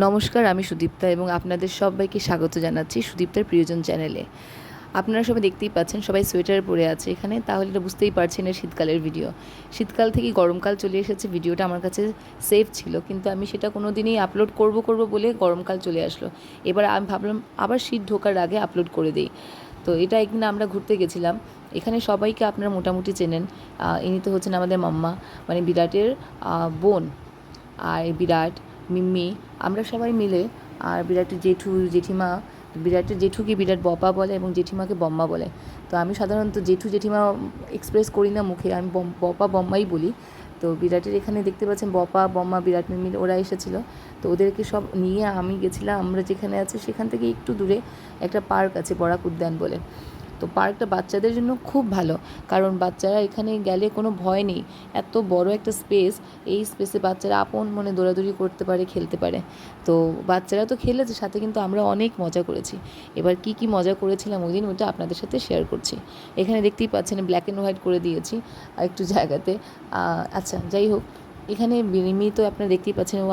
নমস্কার, আমি সুদীপ্তা এবং আপনাদের সবাইকে স্বাগত জানাচ্ছি সুদীপ্তার প্রিয়জন চ্যানেলে। আপনারা সবাই দেখতেই পাচ্ছেন, সবাই সোয়েটার পরে আছে এখানে, তাহলে এটা বুঝতেই পারছেন এটা শীতকালের ভিডিও। শীতকাল থেকে গরমকাল চলে এসেছে, ভিডিওটা আমার কাছে সেফ ছিল, কিন্তু আমি সেটা কোনো দিনই আপলোড করব বলে গরমকাল চলে আসলো। এবার আমি ভাবলাম আবার শীত ঢোকার আগে আপলোড করে দিই। তো এটা একদিন আমরা ঘুরতে গেছিলাম। এখানে সবাইকে আপনারা মোটামুটি চেনেন। ইনি তো হচ্ছেন আমাদের মাম্মা, মানে বিরাটের বোন। আর বিরাট, মিম্মি, আমরা সবাই মিলে, আর বিরাটের জেঠু জেঠিমা, বিরাটের জেঠুকে বিরাট বপা বলে এবং জেঠিমাকে বম্মা বলে। তো আমি সাধারণত জেঠু জেঠিমা এক্সপ্রেস করি না মুখে, আমি বপা বম্মাই বলি। তো বিরাটের এখানে দেখতে পাচ্ছেন বপা বম্মা বিরাট মিম্মি ওরা এসেছিলো। তো ওদেরকে সব নিয়ে আমি গেছিলাম। আমরা যেখানে আছি সেখান থেকে একটু দূরে একটা পার্ক আছে, বরাক উদ্যান বলে। তো পার্কটা বাচ্চাদের জন্য খুব ভালো, কারণ বাচ্চারা এখানে গেলে কোনো ভয় নেই। এত বড় একটা স্পেস, এই স্পেসে বাচ্চারা আপন মনে দৌড়াদৌড়ি করতে পারে, খেলতে পারে। তো বাচ্চারা তো খেলেছে, সাথে কিন্তু আমরা অনেক মজা করেছি। এবার কি কি মজা করেছিলাম ওই দিন, ওইটা আপনাদের সাথে শেয়ার করছি। এখানে দেখতেই পাচ্ছেন ব্ল্যাক অ্যান্ড হোয়াইট করে দিয়েছি একটু জায়গাতে। আচ্ছা, যাই হোক, এখানে বিনিমি তো আপনারা দেখতেই পাচ্ছেন ও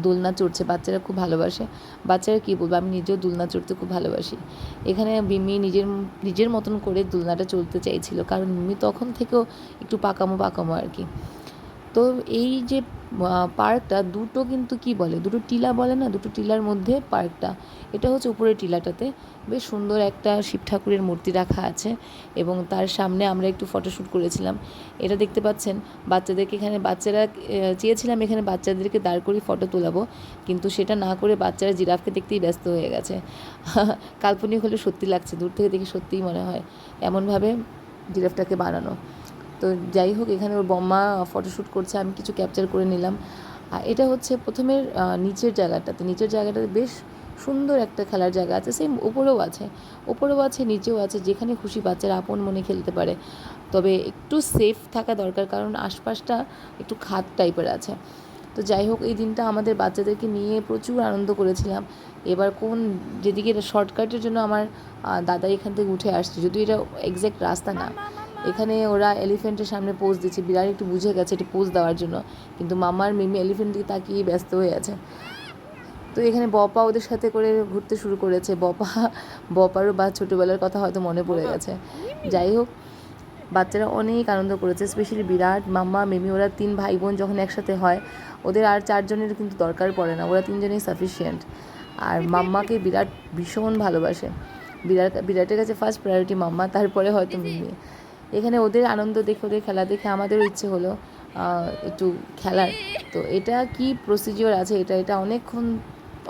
দোলনা চড়ছে। বাচ্চারা খুব ভালোবাসে। বাচ্চারা কী বলবো, আমি নিজেও দোলনা চড়তে খুব ভালোবাসি। এখানে মিমি নিজের মতন করে দোলনাটা চলতে চাইছিল, কারণ মিমি তখন থেকেও একটু পাকামো আর কি। তো এই যে পার্কটা দুটো, কিন্তু কি বলে, দুটো টিলা বলে না, দুটো টিলার মধ্যে পার্কটা। এটা হচ্ছে উপরের টিলাটাতে বেশ সুন্দর একটা শিব ঠাকুরের মূর্তি রাখা আছে, এবং তার সামনে আমরা একটু ফটোশ্যুট করেছিলাম। এটা দেখতে পাচ্ছেন বাচ্চাদেরকে, এখানে বাচ্চারা চেয়েছিলাম এখানে বাচ্চাদেরকে দাঁড় করিয়ে ফটো তোলাবো, কিন্তু সেটা না করে বাচ্চারা জিরাফকে দেখতেই ব্যস্ত হয়ে গেছে। কাল্পনিক হলে সত্যি লাগছে, দূর থেকে দেখে সত্যিই মনে হয় এমনভাবে জিরাফটাকে বানানো। তো যাই হোক, এখানে ওর বম্মা ফটোশ্যুট করছে, আমি কিছু ক্যাপচার করে নিলাম। আর এটা হচ্ছে প্রথমের নিচের জায়গাটাতে বেশ সুন্দর একটা খেলার জায়গা আছে, সেম উপরেও আছে নিচেও আছে, যেখানে খুশি বাচ্চারা আপন মনে খেলতে পারে। তবে একটু সেফ থাকা দরকার, কারণ আশপাশটা একটু খাদ টাইপের আছে। তো যাই হোক, এই দিনটা আমাদের বাচ্চাদেরকে নিয়ে প্রচুর আনন্দ করেছিলাম। এবার যেদিকে এটা শর্টকাটের জন্য আমার দাদা এখান থেকে উঠে আসছে, যদিও এটা এক্স্যাক্ট রাস্তা না। এখানে ওরা এলিফ্যান্টের সামনে পোজ দিচ্ছে, বিড়াল একটু বুঝে গেছে এটা পোজ দেওয়ার জন্য, কিন্তু মামার মিমি এলিফ্যান্ট দিকে তাকিয়ে ব্যস্ত হয়ে আছে। তো এখানে বপা ওদের সাথে করে ঘুরতে শুরু করেছে। বপারও বা ছোটোবেলার কথা হয়তো মনে পড়ে গেছে। যাই হোক, বাচ্চারা অনেক আনন্দ করেছে, স্পেশালি বিরাট, মাম্মা, মিমি, ওরা 3 ভাই বোন যখন একসাথে হয়, ওদের আর 4 জনের কিন্তু দরকার পড়ে না, ওরা 3 জনেই সাফিসিয়েন্ট। আর মাম্মাকে বিরাট ভীষণ ভালোবাসে। বিরাটের কাছে ফার্স্ট প্রায়োরিটি মাম্মা, তারপরে হয়তো মিমি। এখানে ওদের আনন্দ দেখে, ওদের খেলা দেখে আমাদেরও ইচ্ছে হলো একটু খেলার। তো এটা কি প্রসিজিওর আছে, এটা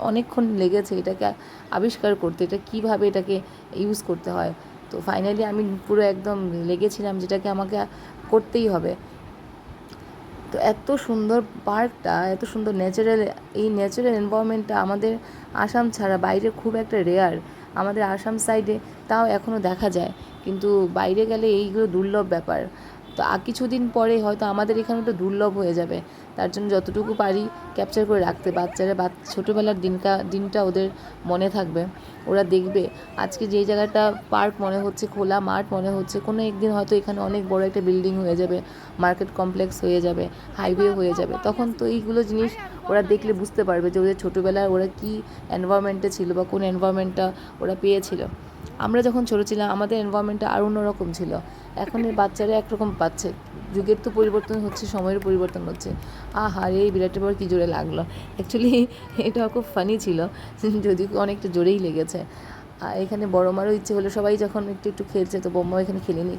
অনেকক্ষণ লেগেছে এটাকে আবিষ্কার করতে, এটা কিভাবে এটাকে ইউজ করতে হয়। তো ফাইনালি আমি পুরো একদম লেগেছিলাম, যেটাকে আমাকে করতেই হবে। তো এত সুন্দর পার্কটা, এত সুন্দর এই ন্যাচারাল এনভায়রনমেন্টটা আমাদের আসাম ছাড়া বাইরে খুব একটা রেয়ার। আমাদের আসাম সাইডে তাও এখনও দেখা যায়, কিন্তু বাইরে গেলে এইগুলো দুর্লভ ব্যাপার। তো কিছুদিন পরে হয়তো আমাদের এখানে তো দুর্লভ হয়ে যাবে। তার জন্য যতটুকু পারি ক্যাপচার করে রাখতে, ছোটোবেলার দিনটা ওদের মনে থাকবে। ওরা দেখবে আজকে যেই জায়গাটা পার্ক মনে হচ্ছে, খোলা মাঠ মনে হচ্ছে, কোনো একদিন হয়তো এখানে অনেক বড় একটা বিল্ডিং হয়ে যাবে, মার্কেট কমপ্লেক্স হয়ে যাবে, হাইওয়ে হয়ে যাবে। তখন তো এইগুলো জিনিস ওরা দেখলে বুঝতে পারবে যে ওদের ছোটোবেলায় ওরা কী এনভায়রনমেন্টে ছিল বা কোন এনভায়রনমেন্টটা ওরা পেয়েছিল। আমরা যখন ছোটো ছিলাম আমাদের এনভায়রনমেন্টটা আর অন্যরকম ছিল। এখন এই বাচ্চারা একরকম পাচ্ছে। যুগের তো পরিবর্তন হচ্ছে, সময়ের পরিবর্তন হচ্ছে। এই বিরাটের পর কী জোরে লাগলো। অ্যাকচুয়ালি এটা খুব ফানি ছিল, যদিও অনেকটা জোরেই লেগেছে। এখানে বড় মারও ইচ্ছে হলো, সবাই যখন একটু খেলছে, তো বোম্মাও এখানে খেলেনি।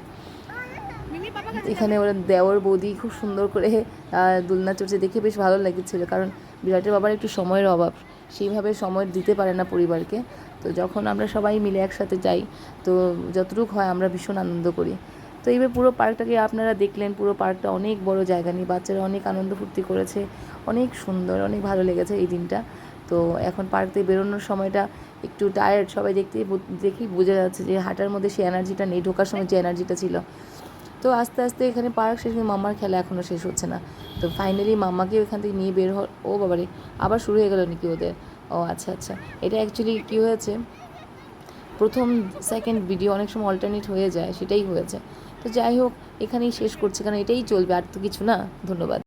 এখানে ওরা দেওর বৌদি খুব সুন্দর করে দোলনা চড়ছে, দেখে বেশ ভালো লেগেছিলো, কারণ বিরাটের বাবার একটু সময়ের অভাব, সেইভাবে সময় দিতে পারে না পরিবারকে। তো যখন আমরা সবাই মিলে একসাথে যাই, তো যতটুকু হয় আমরা ভীষণ আনন্দ করি। তো এইবার পুরো পার্কটাকে আপনারা দেখলেন, পুরো পার্কটা অনেক বড় জায়গা নিয়ে, বাচ্চারা অনেক আনন্দ ফুর্তি করেছে, অনেক সুন্দর, অনেক ভালো লেগেছে এই দিনটা। তো এখন পার্ক থেকে বেরোনোর সময়টা একটু টায়ার্ড, সবাই দেখেই বোঝা যাচ্ছে যে হাঁটার মধ্যে সেই এনার্জিটা নেই, ঢোকার সময় যে এনার্জিটা ছিল। তো আস্তে আস্তে এখানে পার্ক শেষ, মাম্মার খেলা এখনও শেষ হচ্ছে না। তো ফাইনালি মাম্মাকে ওখান থেকে নিয়ে বের ও বাবারে, আবার শুরু হয়ে গেল নাকি ওদের? আচ্ছা, এটা অ্যাকচুয়ালি কী হয়েছে, প্রথম সেকেন্ড ভিডিও অনেক সময় অল্টারনেট হয়ে যায়, সেটাই হয়েছে। তো যাই হোক, এখানেই শেষ করছি, কারণ এটাই চলবে, আর তো কিছু না। ধন্যবাদ।